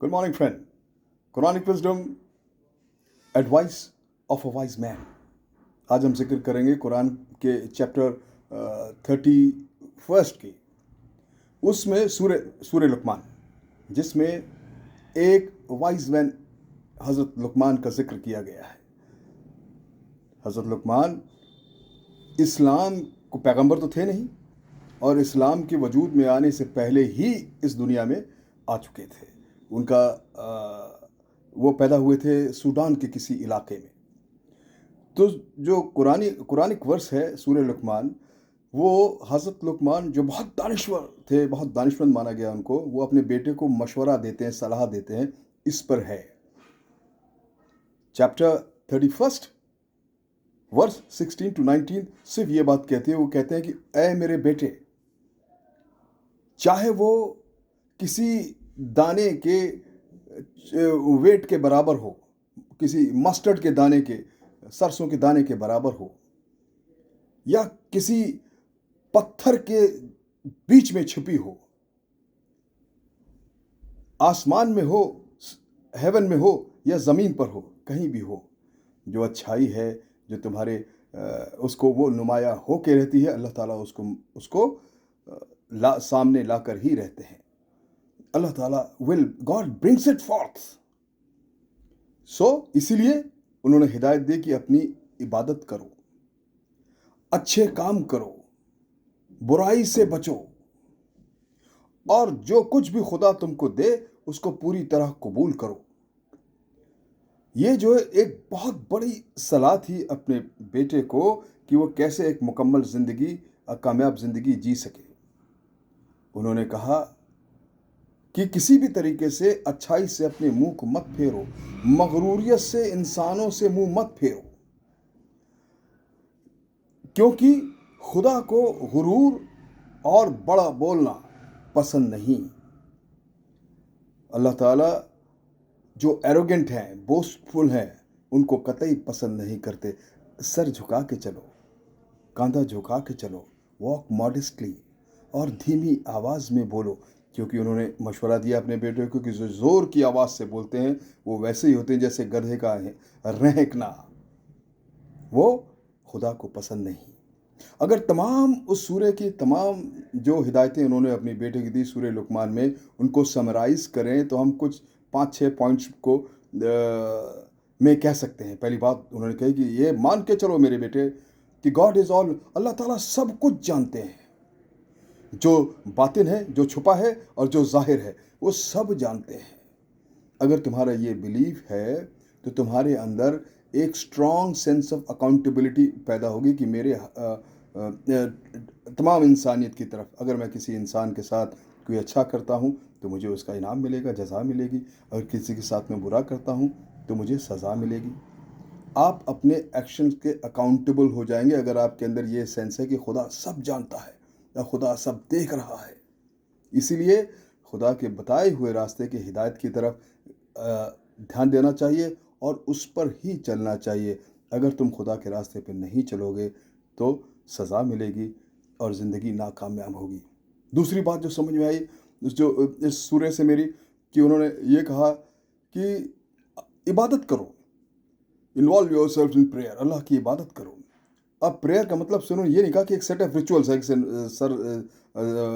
Good morning, friend. Quranic wisdom, advice of a wise man. आज हम जिक्र करेंगे कुरान के चैप्टर 31 की। उसमें सूर्य लुकमान, जिसमें एक वाइज मैन हज़रत लुकमान का जिक्र किया गया है। हज़रत लुकमान इस्लाम को पैगंबर तो थे नहीं, और इस्लाम के वजूद में आने से पहले ही इस दुनिया में आ चुके थे। उनका वो पैदा हुए थे सूडान के किसी इलाके में। तो जो कुरानिक वर्स है सूरह लुकमान, वो हज़रत लुकमान जो बहुत दानिश्वर थे, बहुत दानिशमंद माना गया उनको, वो अपने बेटे को मशवरा देते हैं, सलाह देते हैं। इस पर है चैप्टर 31 वर्स 16 to 19 सिर्फ ये बात कहते हैं। वो कहते हैं कि ऐ मेरे बेटे, चाहे वो किसी दाने के वेट के बराबर हो, किसी मस्टर्ड के दाने के, सरसों के दाने के बराबर हो, या किसी पत्थर के बीच में छुपी हो, आसमान में हो, हेवन में हो, या ज़मीन पर हो, कहीं भी हो, जो अच्छाई है जो तुम्हारे उसको वो नुमाया हो के रहती है, अल्लाह ताला उसको सामने लाकर ही रहते हैं। अल्लाह ताला गॉड ब्रिंग्स इट फॉर्थ। सो इसीलिए उन्होंने हिदायत दी कि अपनी इबादत करो, अच्छे काम करो, बुराई से बचो, और जो कुछ भी खुदा तुमको दे उसको पूरी तरह कबूल करो। ये जो है एक बहुत बड़ी सलाह थी अपने बेटे को कि वो कैसे एक मुकम्मल ज़िंदगी, कामयाब ज़िंदगी जी सके। उन्होंने कहा कि किसी भी तरीके से अच्छाई से अपने मुंह को मत फेरो, मगरूरियत से इंसानों से मुंह मत फेरो, क्योंकि खुदा को गुरूर और बड़ा बोलना पसंद नहीं। अल्लाह ताला जो एरोगेंट हैं, बोस्टफुल हैं, उनको कतई पसंद नहीं करते। सर झुका के चलो, कांधा झुका के चलो, वॉक मॉडेस्टली, और धीमी आवाज़ में बोलो, क्योंकि उन्होंने मशवरा दिया अपने बेटे को कि जो ज़ोर की आवाज़ से बोलते हैं वो वैसे ही होते हैं जैसे गधे का रहकना। वो खुदा को पसंद नहीं। अगर तमाम उस सूरह की तमाम जो हिदायतें उन्होंने अपने बेटे की दी सूरह लुकमान में, उनको समराइज़ करें तो हम कुछ 5-6 पॉइंट्स को में कह सकते हैं। पहली बात उन्होंने कही कि ये मान के चलो मेरे बेटे कि गॉड इज़ ऑल, अल्लाह ताला सब कुछ जानते हैं। जो बातिन है, जो छुपा है, और जो ज़ाहिर है, वो सब जानते हैं। अगर तुम्हारा ये बिलीफ है तो तुम्हारे अंदर एक स्ट्रॉन्ग सेंस ऑफ अकाउंटेबिलिटी पैदा होगी कि मेरे तमाम इंसानियत की तरफ, अगर मैं किसी इंसान के साथ कोई अच्छा करता हूँ तो मुझे उसका इनाम मिलेगा, जज़ा मिलेगी। अगर किसी के साथ मैं बुरा करता हूँ तो मुझे सज़ा मिलेगी। आप अपने एक्शंस के अकाउंटेबल हो जाएंगे अगर आपके अंदर ये सेंस है कि खुदा सब जानता है या खुदा सब देख रहा है। इसीलिए खुदा के बताए हुए रास्ते की हिदायत की तरफ ध्यान देना चाहिए और उस पर ही चलना चाहिए। अगर तुम खुदा के रास्ते पर नहीं चलोगे तो सज़ा मिलेगी और ज़िंदगी नाकामयाब होगी। दूसरी बात जो समझ में आई जो इस सूरह से मेरी, कि उन्होंने ये कहा कि इबादत करो, इन्वॉल्व योरसेल्फ इन प्रेयर, अल्लाह की इबादत करो। अब प्रेयर का मतलब सुनो, ये नहीं कहा कि एक सेट ऑफ रिचुअल्स है, सर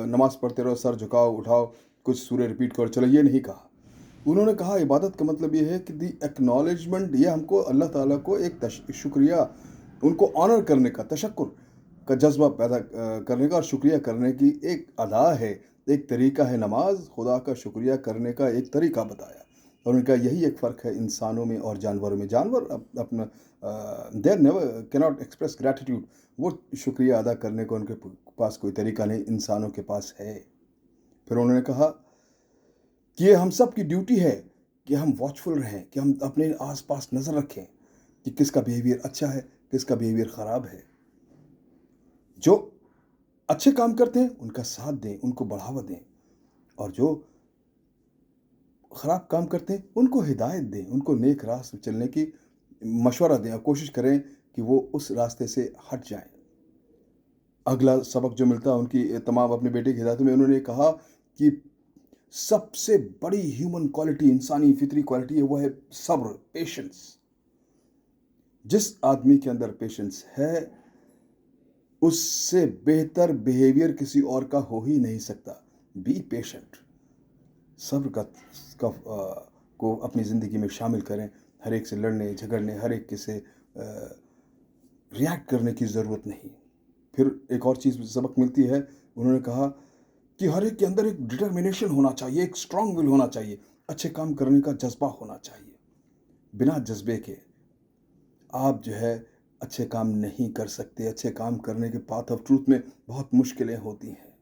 नमाज पढ़ते रहो, सर झुकाओ, उठाओ, कुछ सूरह रिपीट करो, चलो, ये नहीं कहा। उन्होंने कहा इबादत का मतलब ये है कि दी एक्नॉलेजमेंट, ये हमको अल्लाह ताला को एक शुक्रिया, उनको ऑनर करने का, तशक्कुर का जज्बा पैदा करने का और शुक्रिया करने की एक अदा है, एक तरीका है। नमाज खुदा का शुक्रिया करने का एक तरीका बताया, और उनका यही एक फ़र्क है इंसानों में और जानवरों में। जानवर अपना there never cannot express gratitude, वो शुक्रिया अदा करने का उनके पास कोई तरीका नहीं, इंसानों के पास है। फिर उन्होंने कहा कि ये हम सब की ड्यूटी है कि हम वॉचफुल रहें, कि हम अपने आसपास नज़र रखें कि किसका बिहेवियर अच्छा है, किसका बिहेवियर ख़राब है। जो अच्छे काम करते हैं उनका साथ दें, उनको बढ़ावा दें, और जो ख़राब काम करते हैं उनको हिदायत दें, उनको नेक रास्ते चलने की मशवरा दें, और कोशिश करें कि वो उस रास्ते से हट जाएं। अगला सबक जो मिलता है उनकी तमाम अपने बेटे की हिदायत में, उन्होंने कहा कि सबसे बड़ी ह्यूमन क्वालिटी, इंसानी फितरी क्वालिटी है, वो है सब्र, पेशेंस। जिस आदमी के अंदर पेशेंस है, उससे बेहतर बिहेवियर किसी और का हो ही नहीं सकता। Be patient. सब्र को अपनी ज़िंदगी में शामिल करें। हर एक से लड़ने झगड़ने, हर एक के से रिएक्ट करने की ज़रूरत नहीं। फिर एक और चीज़ सबक मिलती है, उन्होंने कहा कि हर एक के अंदर एक डिटर्मिनेशन होना चाहिए, एक स्ट्रांग विल होना चाहिए, अच्छे काम करने का जज्बा होना चाहिए। बिना जज्बे के आप जो है अच्छे काम नहीं कर सकते। अच्छे काम करने के पाथ ऑफ ट्रूथ में बहुत मुश्किलें होती हैं।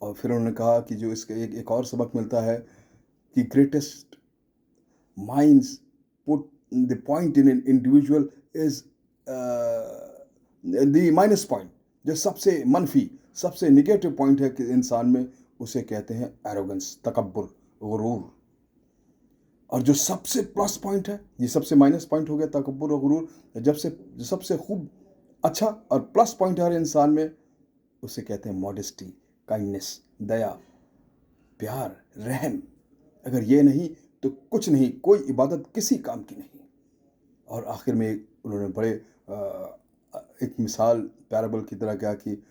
और फिर उन्होंने कहा कि जो इसके एक और सबक मिलता है कि greatest minds put the point in an individual is the minus point. जो सबसे मनफी, सबसे निगेटिव पॉइंट है कि इंसान में, उसे कहते हैं एरोगेंस, तकब्बुर, गुरूर। और जो सबसे प्लस पॉइंट है, ये सबसे माइनस पॉइंट हो गया तकब्बुर और गुरूर। जो सबसे खूब अच्छा और प्लस पॉइंट है हर इंसान में, उसे कहते हैं मॉडेस्टी, काइंडनेस, दया, प्यार, रहम। अगर ये नहीं तो कुछ नहीं, कोई इबादत किसी काम की नहीं। और आखिर में उन्होंने बड़े एक मिसाल पैराबल की तरह क्या कि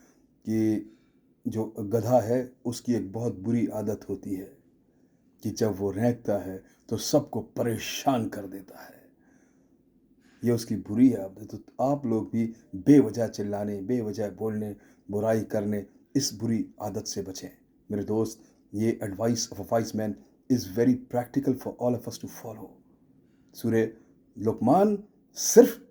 जो गधा है, उसकी एक बहुत बुरी आदत होती है कि जब वो रेंगता है तो सबको परेशान कर देता है। ये उसकी बुरी आदत। तो आप लोग भी बेवजह चिल्लाने, बेवजह बोलने, बुराई करने, इस बुरी आदत से बचें। मेरे दोस्त, ये advice of a wise man is very practical for all of us to follow. सूरह लुकमान सिर्फ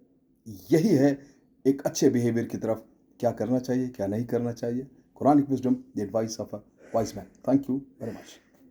यही है, एक अच्छे बिहेवियर की तरफ क्या करना चाहिए, क्या नहीं करना चाहिए। Quranic wisdom, the advice of a wise man. Thank you very much.